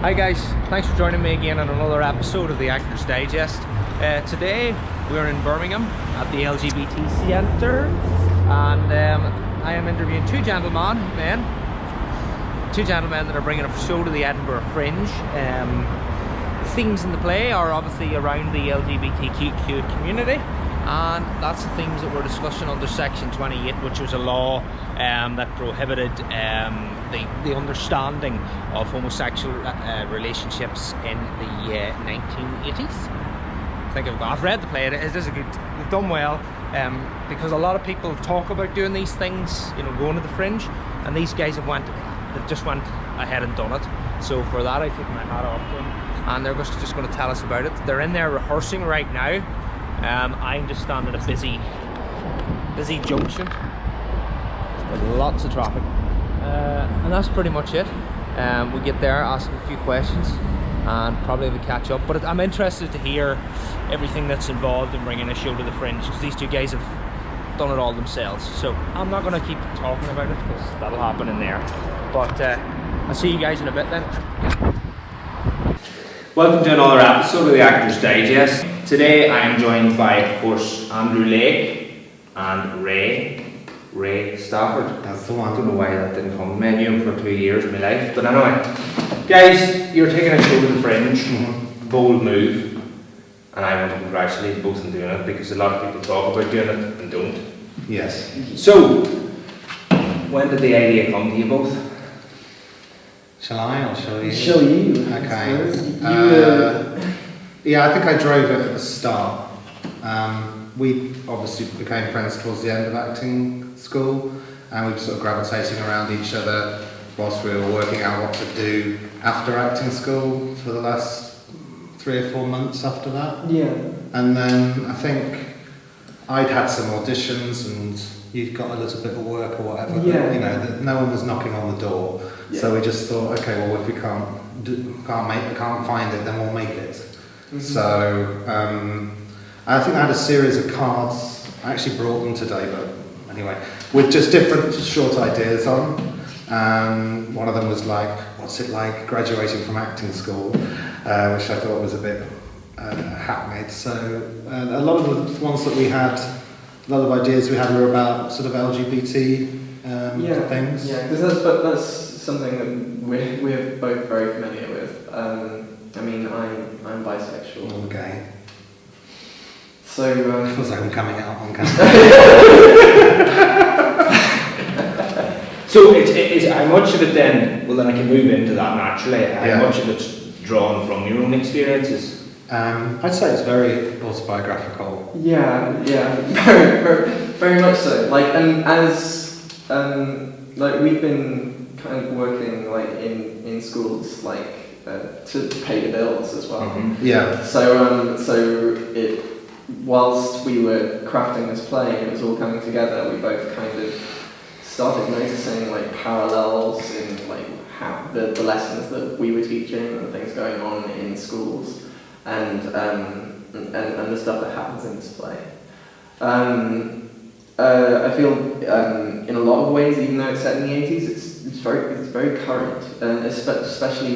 Hi guys, thanks for joining me again on another episode of the Actors Digest. Today we're in Birmingham at the LGBT Centre, and I am interviewing two gentlemen that are bringing a show to the Edinburgh Fringe. Themes in the play are obviously around the LGBTQ community, and that's the themes that we're discussing under Section 28, which was a law that prohibited the understanding of homosexual relationships in the 1980s. I've read the play. It is a good. They've done well because a lot of people talk about doing these things, going to the Fringe, and these guys they've just went ahead and done it. So for that, I take my hat off to them, and they're just going to tell us about it. They're in there rehearsing right now. I'm just standing at a busy junction with lots of traffic, and that's pretty much it. We get there, ask them a few questions, and probably have a catch up. But I'm interested to hear everything that's involved in bringing a show to the Fringe, because these two guys have done it all themselves. So I'm not going to keep talking about it because that'll happen in there. But I'll see you guys in a bit then. Welcome to another episode of the Actors Digest. Today I am joined by, of course, Andrew Lake and Ray Stafford. That's the one. I don't know why that didn't come. I knew him for 2 years of my life. But anyway, guys, you're taking a show to the Fringe. Bold move. And I want to congratulate you both on doing it, because a lot of people talk about doing it and don't. Yes. So, when did the idea come to you both? Shall I or shall you? Shall you? Okay. Yeah, I think I drove it at the start. We obviously became friends towards the end of acting school, and we were sort of gravitating around each other whilst we were working out what to do after acting school for the last 3 or 4 months after that. Yeah. And then I think I'd had some auditions and you'd got a little bit of work or whatever. Yeah. But, no one was knocking on the door. Yeah. So we just thought, okay, well, if we can't find it, then we'll make it. Mm-hmm. So I think I had a series of cards. I actually brought them today, but anyway, with just different short ideas on. One of them was like, what's it like graduating from acting school, which I thought was a bit hackneyed. So a lot of the ones that we had, a lot of ideas we had were about sort of LGBT things. Yeah, because that's something that we're both very familiar with. I mean, I'm bisexual. I'm gay. So it feels like I'm coming out on camera. So it's how much of it then? Well, then I can move into that naturally. How much of it's drawn from your own experiences? I'd say it's very autobiographical. Yeah, very much so. Like, and as like we've been kind of working like in schools like to pay the bills as well. Mm-hmm. Yeah. So it whilst we were crafting this play and it was all coming together, we both kind of started noticing like parallels in like how the lessons that we were teaching and the things going on in schools and the stuff that happens in this play. I feel in a lot of ways, even though it's set in the 80s, it's very current, and especially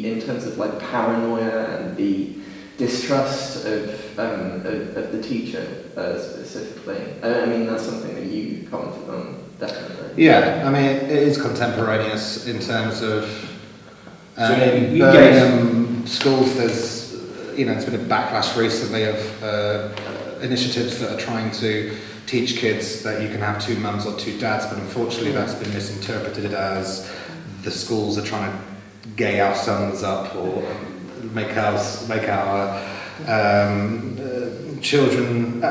in terms of like paranoia and the distrust of the teacher specifically. I mean, that's something that you commented on, definitely. Yeah, I mean, it is contemporaneous in terms of Birmingham schools. There's, there's been a backlash recently of initiatives that are trying to teach kids that you can have 2 mums or 2 dads, but unfortunately that's been misinterpreted as the schools are trying to gay our sons up or make our children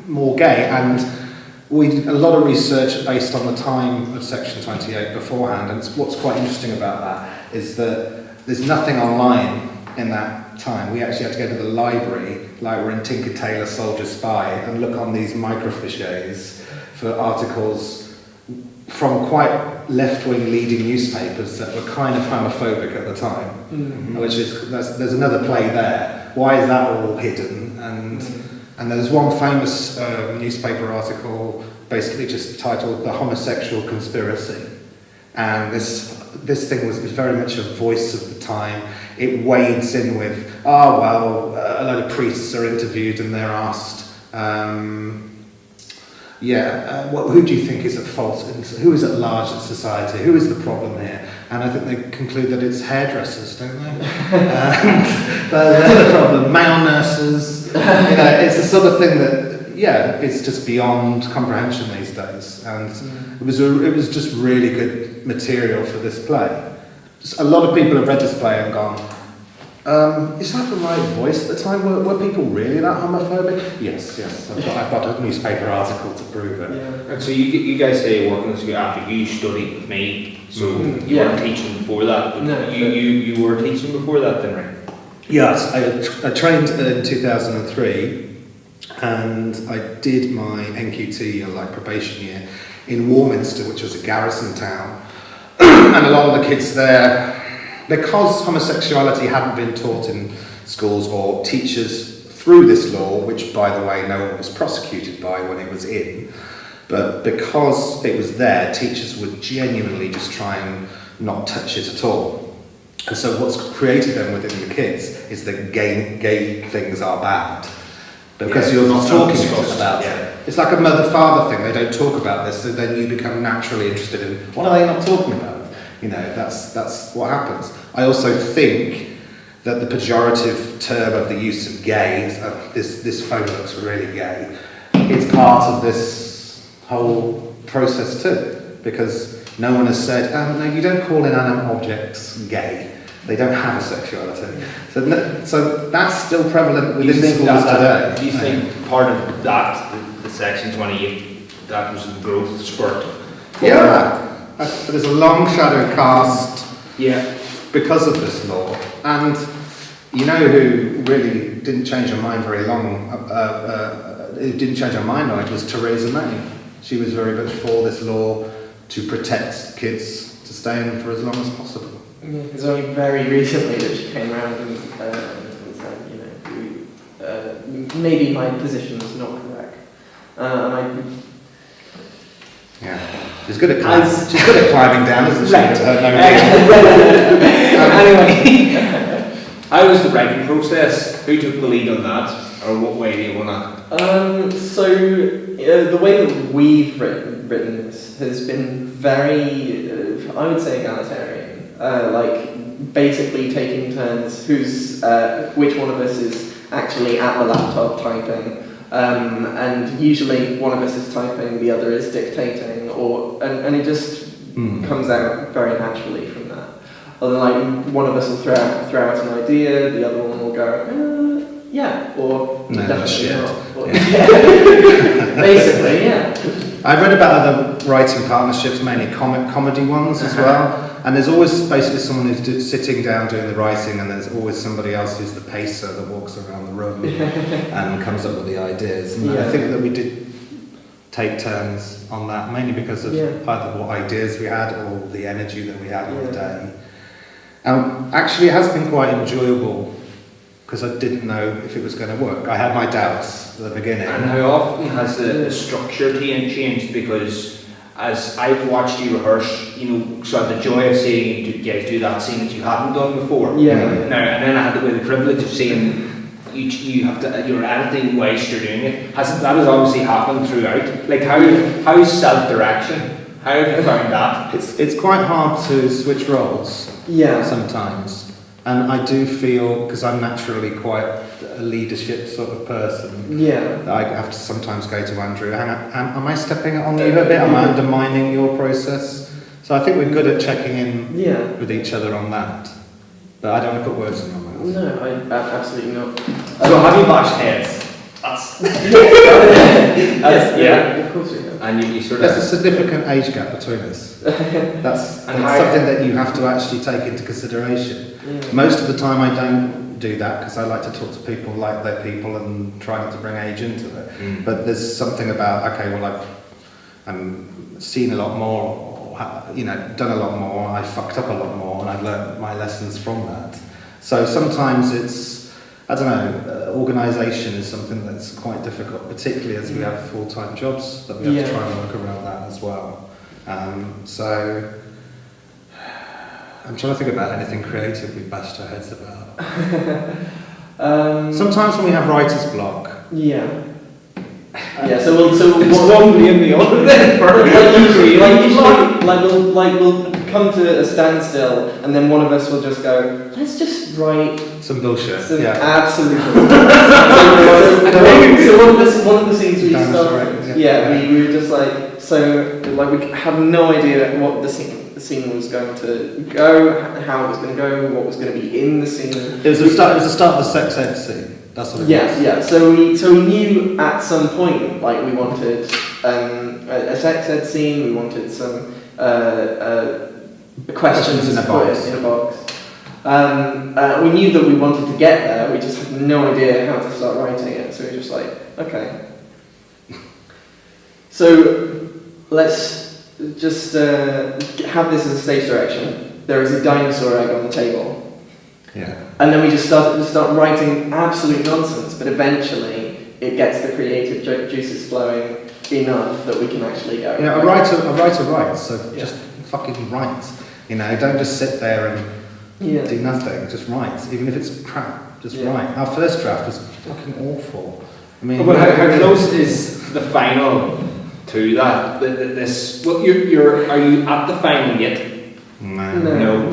more gay. And we did a lot of research based on the time of Section 28 beforehand, and what's quite interesting about that is that there's nothing online in that time. We actually had to go to the library, like we're in Tinker Tailor Soldier Spy, and look on these microfiches for articles from quite left-wing leading newspapers that were kind of homophobic at the time. Mm-hmm. Which is, there's another play there. Why is that all hidden? And there's one famous newspaper article basically just titled "The Homosexual Conspiracy," and this this thing was very much a voice of the time. It wades in with, a load of priests are interviewed and they're asked, who do you think is at fault? Who is at large in society? Who is the problem here? And I think they conclude that it's hairdressers, don't they? They're the problem. Male nurses. It's the sort of thing that, it's just beyond comprehension these days. And it was just really good material for this play. A lot of people have read this play and gone, is that the right voice at the time? Were people really that homophobic? Yes. I've got a newspaper article to prove it. Yeah. And so you guys say working together after you studied with me, so you weren't teaching before that, but you were teaching before that then, right? Yes, I trained in 2003 and I did my NQT, probation year, in Warminster, which was a garrison town. And a lot of the kids there, because homosexuality hadn't been taught in schools or teachers through this law, which by the way no one was prosecuted by when it was in, but because it was there, teachers would genuinely just try and not touch it at all. And so what's created then within the kids is that gay things are bad. Because you're not talking about it. It's like a mother-father thing, they don't talk about this, so then you become naturally interested in, what are they not talking about? That's what happens. I also think that the pejorative term of the use of gay, this phone looks really gay, is part of this whole process too. Because no one has said, no, you don't call inanimate objects gay. They don't have a sexuality. So that's still prevalent within schools today. Do you think part of that, the Section 28, that was the growth spurt? Yeah. There's a long shadow cast because of this law. And you know who really didn't change her mind very long, who didn't change her mind on it was Theresa May. She was very much for this law to protect kids to stay in for as long as possible. Yeah, it's only very recently that she came around and said, maybe my position is not correct. She's good at climbing. She's good at climbing down, isn't she? Anyway, how was the writing process? Who took the lead on that, or what way do you want to? The way that we've written this has been very, I would say, egalitarian. Basically taking turns which one of us is actually at the laptop typing, and usually one of us is typing, the other is dictating, and it just comes out very naturally from that. One of us will throw out an idea, the other one will go, or no, definitely shit. not. Basically, yeah. I've read about other writing partnerships, mainly comedy ones as well. And there's always basically someone who's sitting down doing the writing, and there's always somebody else who's the pacer that walks around the room and comes up with the ideas. And I think that we did take turns on that, mainly because of either what ideas we had or the energy that we had on the day. Actually, it has been quite enjoyable because I didn't know if it was going to work. I had my doubts at the beginning. And how often has the structure changed? Because as I've watched you rehearse, so I had the joy of seeing you guys do that scene that you hadn't done before. Yeah. And then I had the privilege of seeing you're editing whilst you're doing it. That has obviously happened throughout. How is self-direction? How have you found that? It's quite hard to switch roles. Sometimes. And I do feel, because I'm naturally quite a leadership sort of person, I have to sometimes go to Andrew, hang on, am I stepping on you a bit? Am I undermining your process? So I think we're good at checking in with each other on that. But I don't want to put words in your mouth. No, absolutely not. So have you bashed heads? Of course we have. And you sort of... There's a significant age gap between us. That's something that you have to actually take into consideration. Most of the time I don't do that because I like to talk to people like they're people and try not to bring age into it. But there's something about, I've seen a lot more, done a lot more, I fucked up a lot more, and I've learned my lessons from that. So sometimes it's, organisation is something that's quite difficult, particularly as we have full-time jobs that we have to try and work around that as well. I'm trying to think about anything creative we bashed our heads about. Sometimes when we have writer's block. Yeah. Yeah. So it's one in the other then. We'll come to a standstill, and then one of us will just go, let's just write some bullshit. Absolutely. So one of the scenes we started, we were just like, we have no idea what the scene was going to go, how it was going to go, what was going to be in the scene. It was the start of the sex ed scene. That's what it was. Yeah. So we knew at some point, like, we wanted a sex ed scene. We wanted some questions in a box. We knew that we wanted to get there. We just had no idea how to start writing it. So we were just like, okay. So let's just have this as a stage direction. There is a dinosaur egg on the table. Yeah. And then we just start writing absolute nonsense, but eventually it gets the creative juices flowing enough that we can actually go. You know, a writer writes, so just fucking write. You know, don't just sit there and do nothing. Just write, even if it's crap. Just write. Our first draft was fucking awful. I mean, but how close is the final to that? Are you at the final yet? No.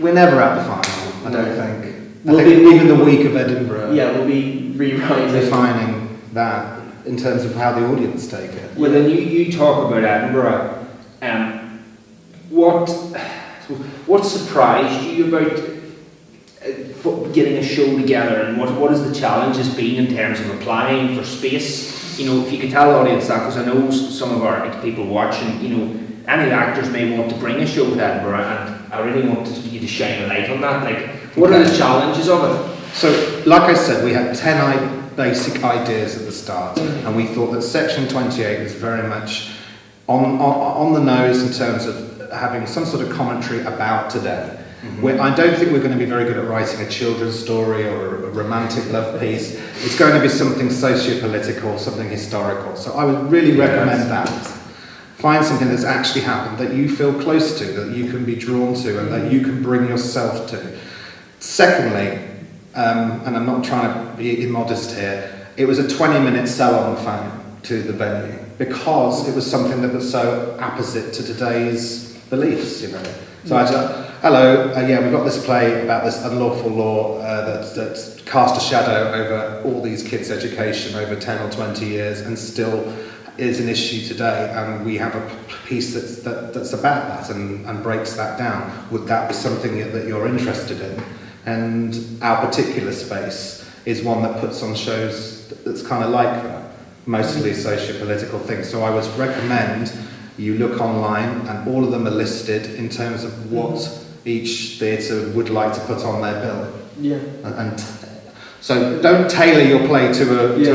We're never at the final. I don't think. I think even the week of Edinburgh. Yeah, we'll be rewriting, refining that in terms of how the audience take it. Well, then you talk about Edinburgh. What surprised you about getting a show together, and what has the challenges been in terms of applying for space? You know, if you could tell the audience that, because I know some of our people watching, you know, any actors may want to bring a show to Edinburgh, and I really want you to shine a light on that. Like, what are the challenges of it? So, like I said, we had 10 basic ideas at the start, and we thought that Section 28 was very much on the nose in terms of having some sort of commentary about today. I don't think we're going to be very good at writing a children's story or a romantic love piece. It's going to be something socio-political, something historical. So I would really recommend that. Find something that's actually happened, that you feel close to, that you can be drawn to, and that you can bring yourself to. Secondly, and I'm not trying to be immodest here, it was a 20-minute sell on the phone to the venue, because it was something that was so opposite to today's beliefs, you know. So I just, hello, we've got this play about this unlawful law that's cast a shadow over all these kids' education over 10 or 20 years and still is an issue today, and we have a piece that's about that and breaks that down. Would that be something that you're interested in? And our particular space is one that puts on shows that's kind of like that, mostly socio-political things. So I would recommend you look online, and all of them are listed in terms of what each theatre would like to put on their bill. Yeah. And so don't tailor your play to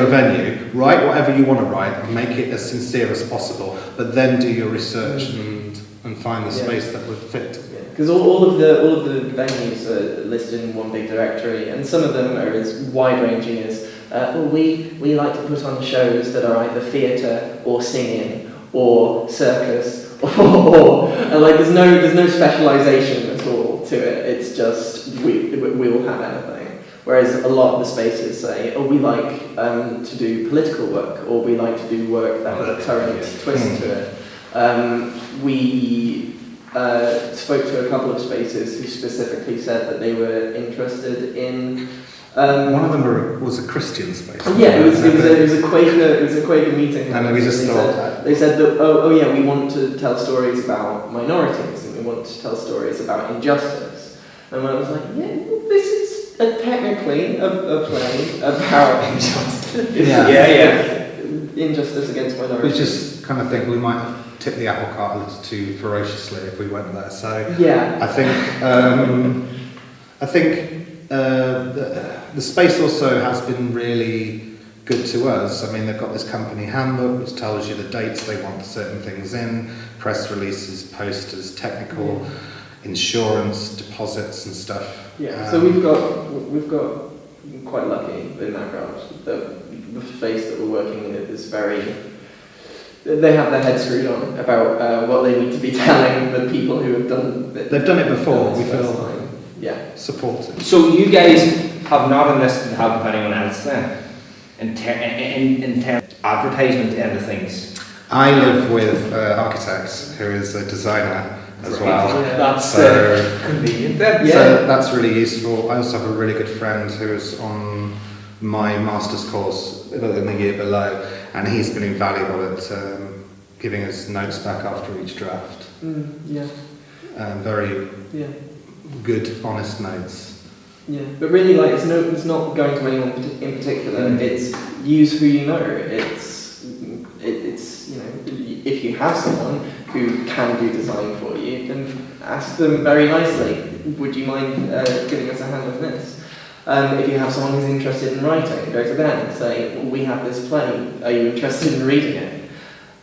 a venue. Write whatever you want to write and make it as sincere as possible, but then do your research and find the space that would fit. Because all of the venues are listed in one big directory, and some of them are as wide-ranging as we like to put on shows that are either theatre or singing or circus or like there's no specialisation at all to it. It's just we will have anything. Whereas a lot of the spaces say, we like to do political work, or we like to do work that has a current twist to it. We spoke to a couple of spaces who specifically said that they were interested in. One of them was a Christian space. Yeah, it was a Quaker meeting. And we just they said that we want to tell stories about minorities, and we want to tell stories about injustice. And I was like, this is technically a play about injustice. Injustice against minorities. We just kind of think we might have tipped the apple cart a little too ferociously if we went there. So I think the space also has been really good to us. I mean, they've got this company handbook which tells you the dates they want certain things in, press releases, posters, technical, insurance, deposits and stuff. Yeah, so we've got quite lucky in that regard. The space that we're working in is very they have their head screwed on about what they need to be telling the people who have done it. They've done it before. We feel supported. So you guys have not enlisted the help of anyone else then, in terms of advertisement end of things? I live with architects who is a designer as well. Yeah. That's So- convenient then. So that's really useful. I also have a really good friend who is on my master's course in the year below, and he's been invaluable at giving us notes back after each draft. Very good, honest notes. Yeah, but really, like, it's not going to anyone in particular. It's use who you know. It's you know, if you have someone who can do design for you, then ask them very nicely. Would you mind giving us a hand with this? If you have someone who's interested in writing, go to them and say, well, we have this play. Are you interested in reading it?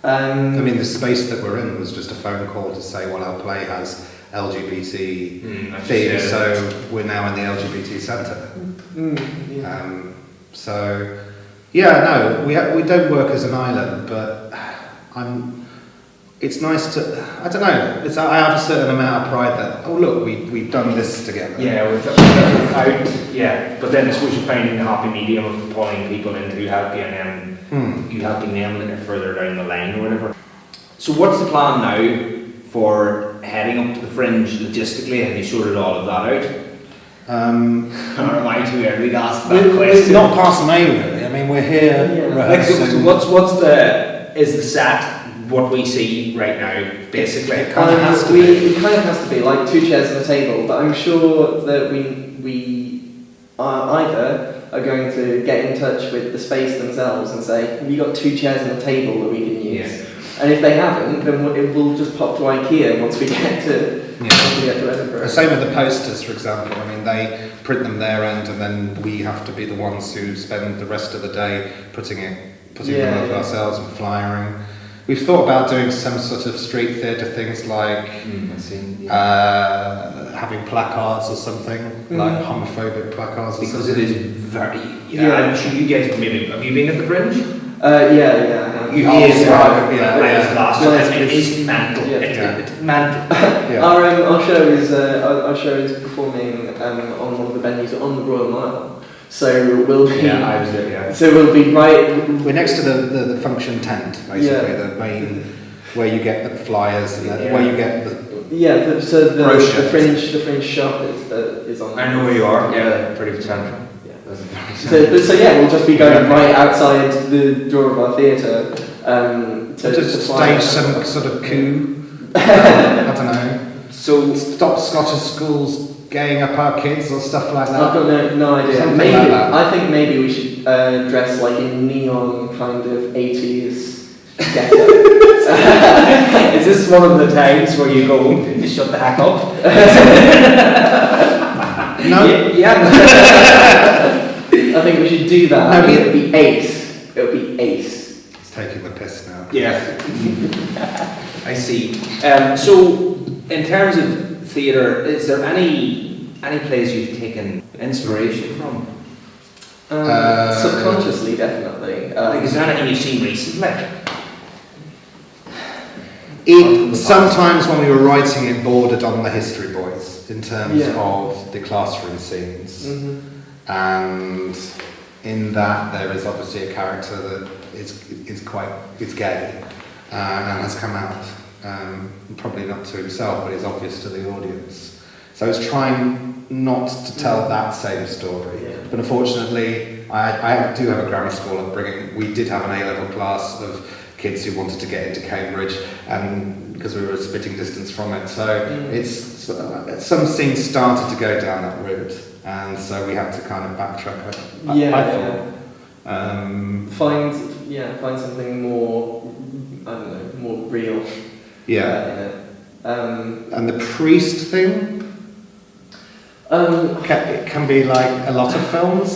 I mean, the space that we're in was just a phone call to say, well, our play has LGBT themes, so we're now in the LGBT centre. So, no, we don't work as an island, but it's nice to, I don't know, I have a certain amount of pride that, oh look, we've done this together. Yeah, but then I suppose you're finding the happy medium of pulling people in who help you, and then you helping them a little further down the line or whatever. So what's the plan now for heading up to the Fringe logistically? Have you sorted all of that out? Or am I too early to ask that question? It's not past May really. I mean, we're here rehearsing. So is the set what we see right now, basically? It kind of has to be like 2 chairs and a table, but I'm sure that we either are going to get in touch with the space themselves and say, have you got 2 chairs and a table that we can use? Yeah. And if they haven't, then it will just pop to IKEA once we get to Edinburgh. The same with the posters, for example. I mean, they print them their end, and then we have to be the ones who spend the rest of the day putting them over ourselves and flyering. We've thought about doing some sort of street theatre things like having placards or something, like homophobic placards. Because it is very. I'm sure you guys maybe have you been at the Fringe? Yeah. You have. It is mental. It's mental. Our show is performing on one of the venues on the Royal Mile. So we'll be. Yeah, I was there. Yeah. So we'll be right. We're next to the function tent, basically, the main where you get the flyers and where you get the. The Fringe shop is on. I know where you are. Yeah, pretty central. So we'll just be going right outside the door of our theatre to stage some sort of coup. I don't know. So stop Scottish schools gaying up our kids or stuff like that. I've got no idea. Something maybe like that. I think maybe we should dress like in neon kind of 80s ghetto. Is this one of the times where you go, you shut the heck up? No. Yeah. I think we should do that. No, it'll be ace. It'll be ace. It's taking the piss now. Yeah. I see. So, in terms of theatre, is there any plays you've taken inspiration from? Subconsciously, definitely. Is there anything you've seen recently? Sometimes when we were writing it bordered on the History Boys in terms of the classroom scenes. And in that there is obviously a character that is gay and has come out, probably not to himself, but is obvious to the audience. So it's trying not to tell that same story. Yeah. But unfortunately, I do have a grammar school upbringing. We did have an A-level class of kids who wanted to get into Cambridge, and because we were a spitting distance from it. So it's some scenes started to go down that route, and so we had to kind of backtrack. Find something more, I don't know, more real. Yeah. In it. And the priest thing. It can be like a lot of films.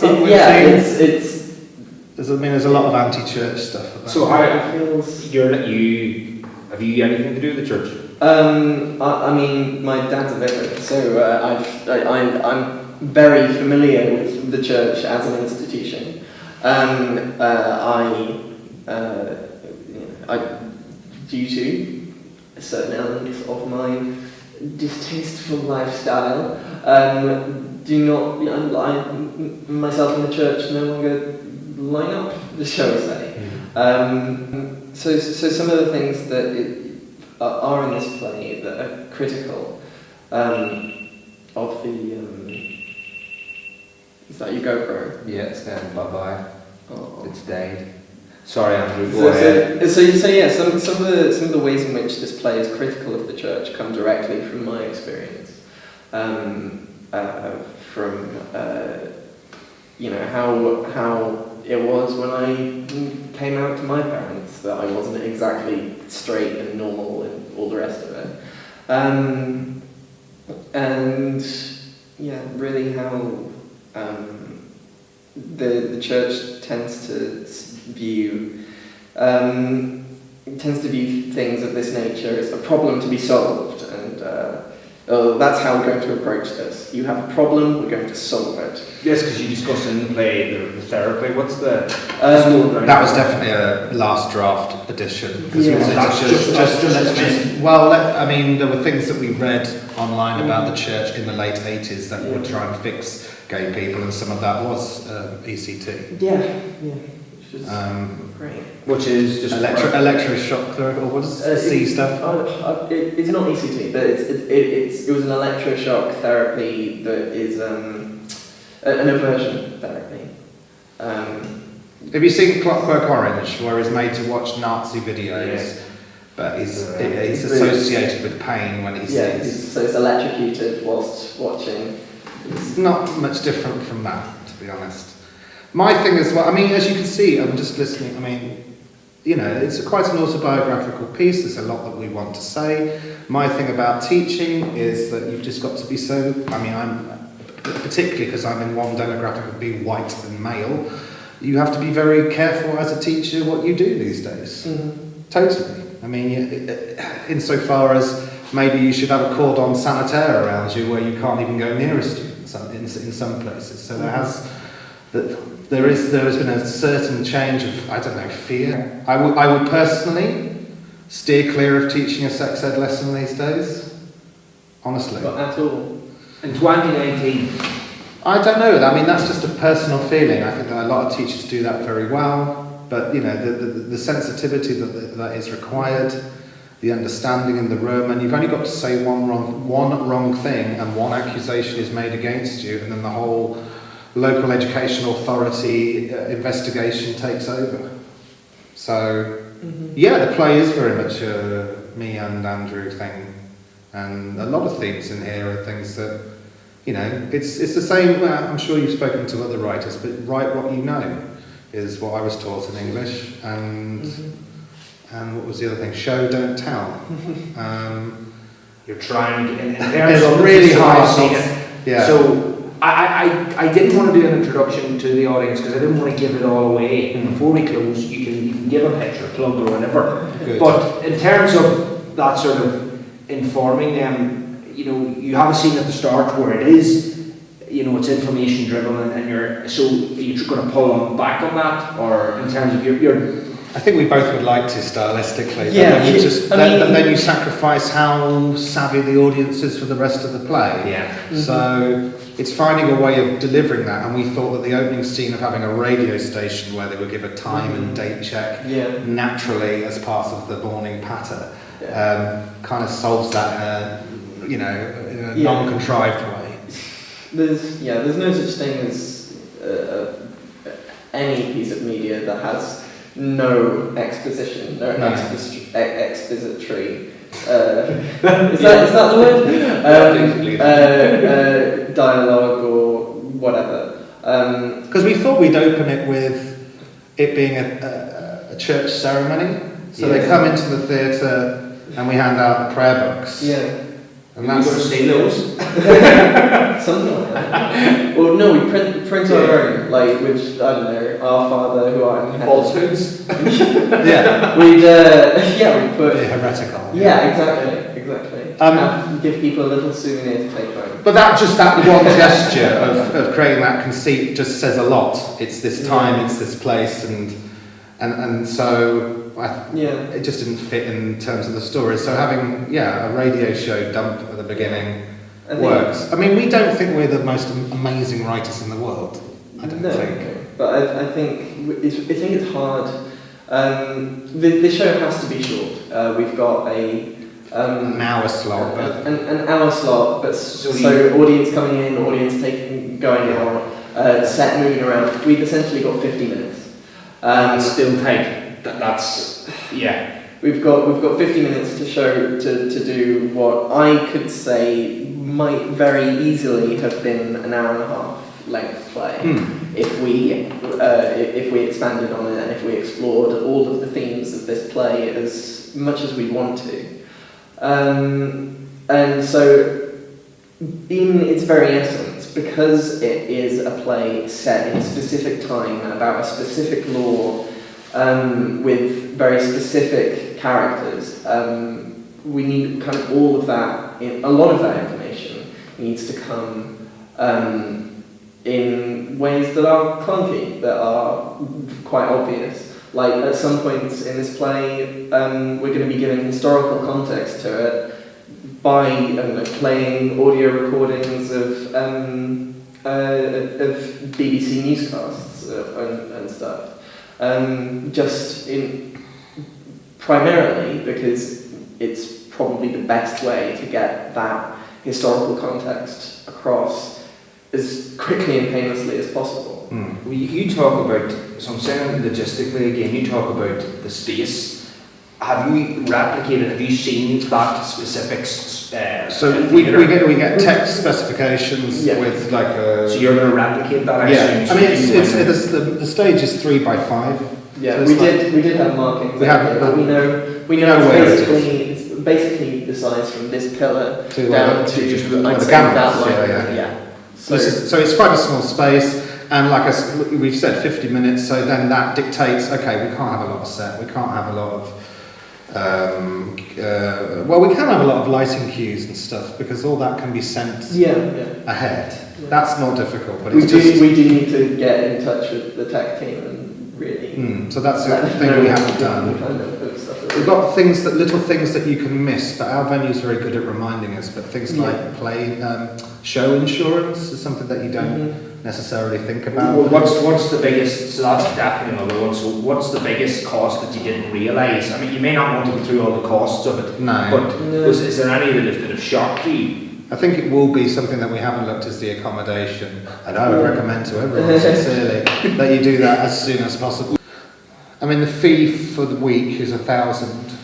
There's a lot of anti-church stuff about So it. Have you anything to do with the church? I mean, my dad's a vicar, so I'm very familiar with the church as an institution. due to a certain element of my distasteful lifestyle, do not, I myself and the church no longer line up, shall we say. So some of the things that are in this play that are critical of the... is that your GoPro? Yeah, it's down. Bye-bye. Oh. It's died. Sorry, Andrew, go ahead. So yeah, some of the ways in which this play is critical of the church come directly from my experience. From how it was when I came out to my parents, that I wasn't exactly straight and normal and all the rest of it. And yeah, really how the church tends to view things of this nature as a problem to be solved, and that's how we're going to approach this. You have a problem, we're going to solve it. Yes, because you discussed in the play the therapy. What's the... that was definitely a last draft edition. Yeah. I mean, there were things that we read online about the church in the late 80s that would try and fix gay people, and some of that was ECT. Yeah. Which is great. Which is just... Electroshock therapy, or what is it? C stuff? It's not ECT, but it was an electroshock therapy that is an aversion therapy. Have you seen Clockwork Orange, where he's made to watch Nazi videos, but he's associated with pain when he sees... Yeah, so it's electrocuted whilst watching. It's not much different from that, to be honest. My thing is, well, I mean, as you can see, I'm just listening, I mean, it's quite an autobiographical piece, there's a lot that we want to say. My thing about teaching is that you've just got to be so, I mean, I'm, particularly because I'm in one demographic of being white and male, you have to be very careful as a teacher what you do these days. Mm-hmm. Totally. I mean, insofar as maybe you should have a cordon sanitaire around you where you can't even go near a student in some places. So there has been a certain change of, I don't know, fear. I would personally steer clear of teaching a sex ed lesson these days. Honestly. Not at all. In 2019. I don't know. I mean, that's just a personal feeling. I think that a lot of teachers do that very well. But, the sensitivity that is required, the understanding in the room, and you've only got to say one wrong thing and one accusation is made against you, and then the whole local education authority investigation takes over. So, yeah, the play is very much a me and Andrew thing, and a lot of themes in here are things that, it's the same. I'm sure you've spoken to other writers, but write what you know is what I was taught in English, and what was the other thing? Show, don't tell. You're trying, in terms it's of really hard. Yeah. So I didn't want to do an introduction to the audience because I didn't want to give it all away. And before we close, you can give a picture, plug or whatever. Good. But in terms of that sort of informing them, you have a scene at the start where it is, it's information driven, and you're going to pull back on that, or in terms of your I think we both would like to stylistically. Yeah, then you sacrifice how savvy the audience is for the rest of the play. Yeah. Mm-hmm. So it's finding a way of delivering that, and we thought that the opening scene of having a radio station where they would give a time and date check naturally as part of the morning patter kind of solves that in a non-contrived way. There's no such thing as any piece of media that has no exposition, expository. Is that the word? Dialogue or whatever. Because we thought we'd open it with it being a church ceremony. So they come into the theatre and we hand out the prayer books. Yeah. And that's going to see those. Something like that. Well, no, we print our own, like with, I don't know, Our Father who art in heaven. Falsehoods. We'd put... heretical. Yeah, exactly. Give people a little souvenir to take home. But that one gesture of creating that conceit just says a lot. It's this time, it's this place, and so it just didn't fit in terms of the story. So having a radio show dump at the beginning works. I mean, we don't think we're the most amazing writers in the world. I don't think. But I think it's hard. The show has to be short. We've got an hour slot, but an hour slot, but so audience coming in, audience going out, set moving around. We've essentially got 50 minutes. Still tight. That's We've got 50 minutes to show to do what I could say might very easily have been an hour and a half length play if we expanded on it and if we explored all of the themes of this play as much as we want to. And so, in its very essence, because it is a play set in a specific time about a specific law with very specific characters, we need kind of all of that. A lot of that information needs to come in ways that are clunky, that are quite obvious. Like at some points in this play, we're going to be giving historical context to it by playing audio recordings of BBC newscasts and stuff. Primarily because it's probably the best way to get that historical context across as quickly and painlessly as possible. Well, you talk about, so I'm saying logistically again, you talk about the space. Have you replicated, have you seen that specifics? So we get text specifications with like a... So you're going to replicate that? I mean, the stage is 3 by 5. Yeah, so we did have markings. But we know it's basically the size from this pillar down to just the cameras. Yeah. So it's quite a small space, and like we've said 50 minutes, so then that dictates, okay, we can't have a lot of set, we can't have a lot of we can have a lot of lighting cues and stuff because all that can be sent ahead. Yeah. That's not difficult, but we do need to get in touch with the tech team and really. So that's the thing we haven't done. We've got little things that you can miss, but our venue's very good at reminding us. But things like show insurance is something that you don't necessarily think about. Well, what's the biggest? So that's definitely another one. So what's the biggest cost that you didn't realise? I mean, you may not want to go through all the costs of it. No. But is there any that have shocked you? I think it will be something that we haven't looked at is the accommodation, and I would recommend to everyone sincerely that you do that as soon as possible. I mean, the fee for the week is 1,000.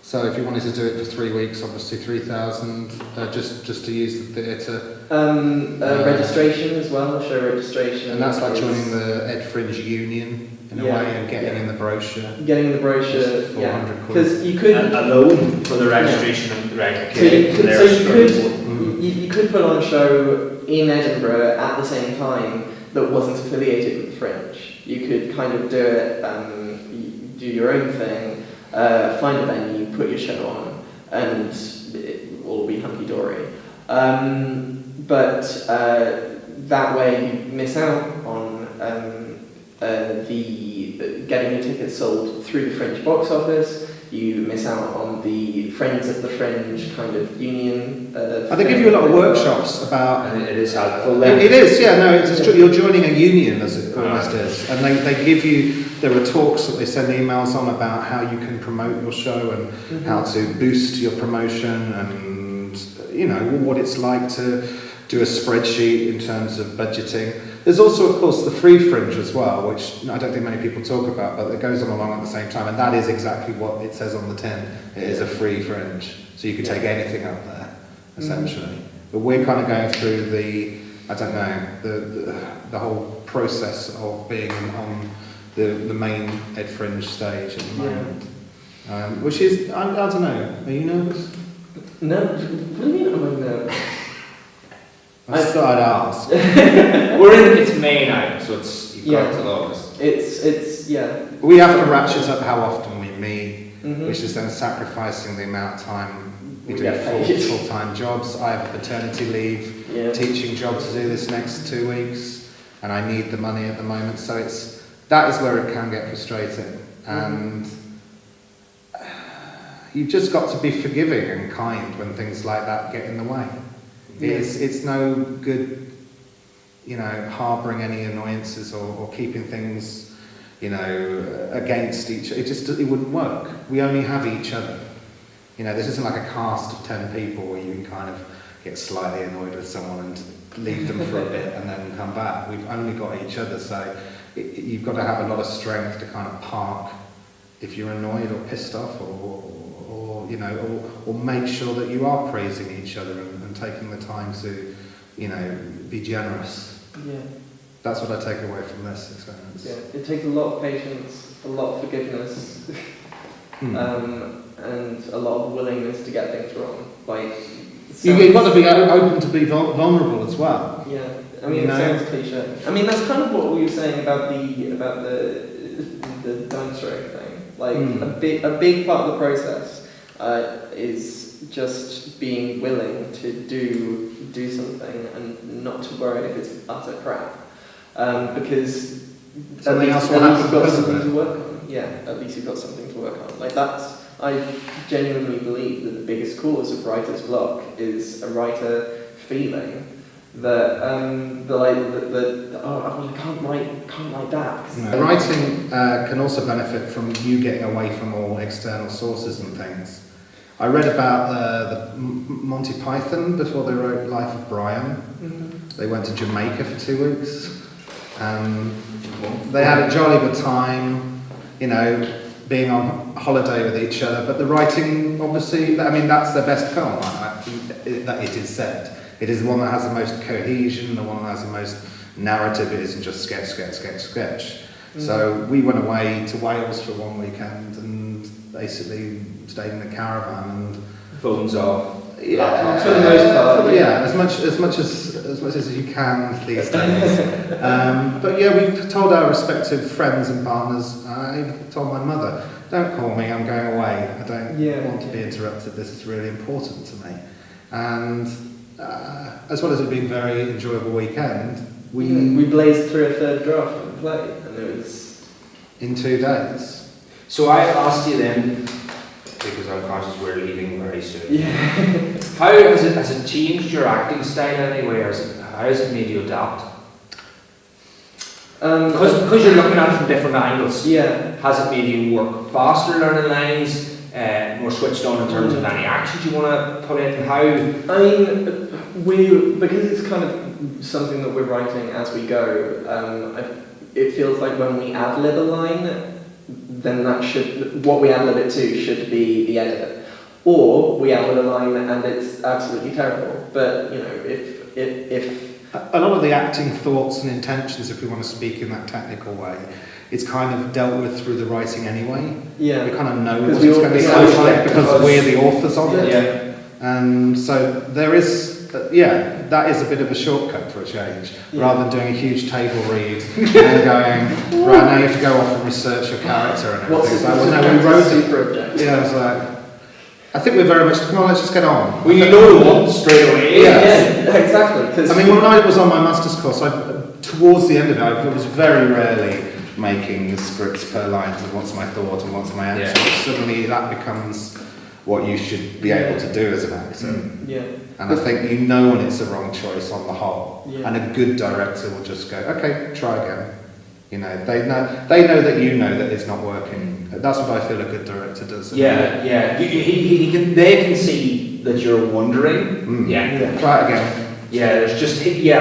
So if you wanted to do it for 3 weeks, obviously 3,000 just to use the theatre. Registration as well, show registration. And that's like joining the Ed Fringe Union in a way and getting in the brochure. Getting the brochure, 400 quid. Because you could alone for the registration and right. You could put on a show in Edinburgh at the same time that wasn't affiliated with the Fringe. You could kind of do it, do your own thing, find a venue, put your show on, and it will be hunky-dory. But that way you miss out on the getting your tickets sold through the Fringe box office. You miss out on the Friends of the Fringe kind of union. They give you a lot of workshops about... And it is helpful. It is, it's true. You're joining a union, as it almost is. And they give you... There are talks that they send emails on about how you can promote your show and how to boost your promotion and, what it's like to do a spreadsheet in terms of budgeting. There's also, of course, the free Fringe as well, which I don't think many people talk about, but it goes on along at the same time, and that is exactly what it says on the tin. It is a free Fringe, so you can take anything up there, essentially. But we're kind of going through the whole process of being on the main Ed Fringe stage at the moment, which is, I don't know, are you nervous? No, what do you mean am I nervous? I thought I'd ask. It's May now, so you've got to August. It's We have to ratchet up how often we meet, which is then sacrificing the amount of time we do full-time jobs. I have paternity leave, teaching job to do this next 2 weeks, and I need the money at the moment, so that is where it can get frustrating. And you've just got to be forgiving and kind when things like that get in the way. It's no good, harbouring any annoyances or keeping things, against each other. It wouldn't work. We only have each other. This isn't like a cast of 10 people where you can kind of get slightly annoyed with someone and leave them for a bit and then come back. We've only got each other, so you've got to have a lot of strength to kind of park if you're annoyed or pissed off or make sure that you are praising each other and taking the time to, be generous. Yeah. That's what I take away from this experience. Yeah, it takes a lot of patience, a lot of forgiveness, and a lot of willingness to get things wrong. You've got to be open to be vulnerable as well. Yeah, I mean, it sounds cliche. I mean, that's kind of what we were saying about the demonstrating thing. A big part of the process is just being willing to do something and not to worry if it's utter crap, because something else will at least happen you've got because of something it. to work on. Yeah, at least you've got something to work on. I genuinely believe that the biggest cause of writer's block is a writer feeling that I can't write that. No. Writing can also benefit from you getting away from all external sources and things. I read about the Monty Python before they wrote Life of Brian. Mm-hmm. They went to Jamaica for 2 weeks. They had a jolly good time, being on holiday with each other. But the writing, obviously, that's their best film, that it is said. It is the one that has the most cohesion, the one that has the most narrative. It isn't just sketch. Mm-hmm. So we went away to Wales for 1 weekend and basically stayed in the caravan and Phones off. Yeah, for the most part. Yeah, as much as you can these days. But yeah, we've told our respective friends and partners. I even told my mother, "Don't call me. I'm going away. I don't want to be interrupted. This is really important to me." And as well as it being a very enjoyable weekend, we blazed through a third draft of the play, and it was in 2 days. So I asked you then, because I'm conscious we're leaving very soon. Yeah. How has it changed your acting style anyway, or how has it made you adapt? Because you're looking at it from different angles. Yeah. Has it made you work faster learning lines, more switched on in terms of any actions you want to put in? How? Because it's kind of something that we're writing as we go. It feels like when we ad-lib a line, then what we ad-lib it to should be the edit. Or we ad-lib a line and it's absolutely terrible. But, if a lot of the acting thoughts and intentions, if we want to speak in that technical way, it's kind of dealt with through the writing anyway. Yeah. We kind of know what it's going to sound like because we're the authors of it. Yeah. And so there is, that is a bit of a shortcut for a change, rather than doing a huge table read and going, right, now you have to go off and research your character and everything. What's we wrote it. Super objective. Yeah, I was like, I think we're very much, come on, let's just get on. Well, you know the one straight away. Yeah, exactly. I mean, when I was on my master's course, towards the end of it, I was very rarely making the scripts per lines of what's my thought and what's my action. Yeah. Suddenly that becomes what you should be able to do as an actor. Yeah. And I think when it's a wrong choice on the whole. Yeah. And a good director will just go, okay, try again. They know that you know that it's not working. That's what I feel a good director does. Yeah. They can see that you're wondering. Try it again. Yeah, there's just he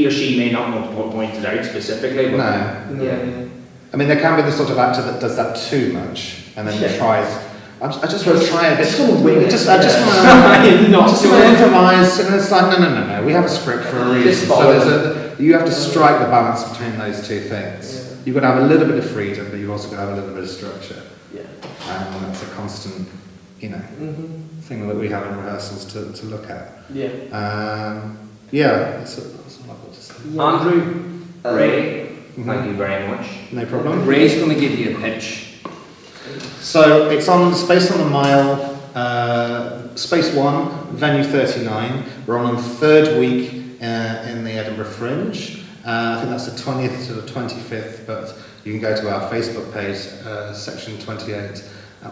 or she may not want to point it out specifically. But No. Yeah. I mean, there can be the sort of actor that does that too much and then tries. I just want to try a bit. I just want to improvise, and it's like no. We have a script for a reason. So you have to strike the balance between those two things. Yeah. You've got to have a little bit of freedom, but you've also got to have a little bit of structure. Yeah. And that's a constant, thing that we have in rehearsals to look at. Yeah. That's all I've got to say. Yeah. Andrew, Ray, thank you very much. No problem. Ray's going to give you a pitch. So it's on Space on the Mile, Space 1, Venue 39. We're on the third week in the Edinburgh Fringe. I think that's the 20th to the 25th, but you can go to our Facebook page, section 28,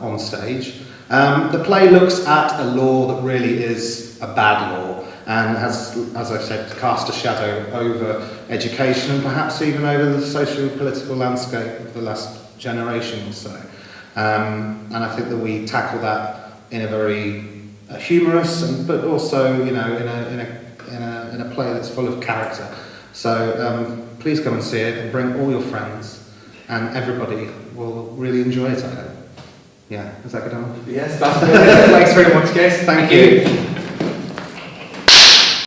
on stage. The play looks at a law that really is a bad law and has, as I've said, cast a shadow over education and perhaps even over the socio-political landscape of the last generation or so. And I think that we tackle that in a very humorous, but also, in a play that's full of character. So please come and see it and bring all your friends, and everybody will really enjoy it, I hope. Yeah, is that good enough? Yes, that's good. Thanks very much, guys. Thank you.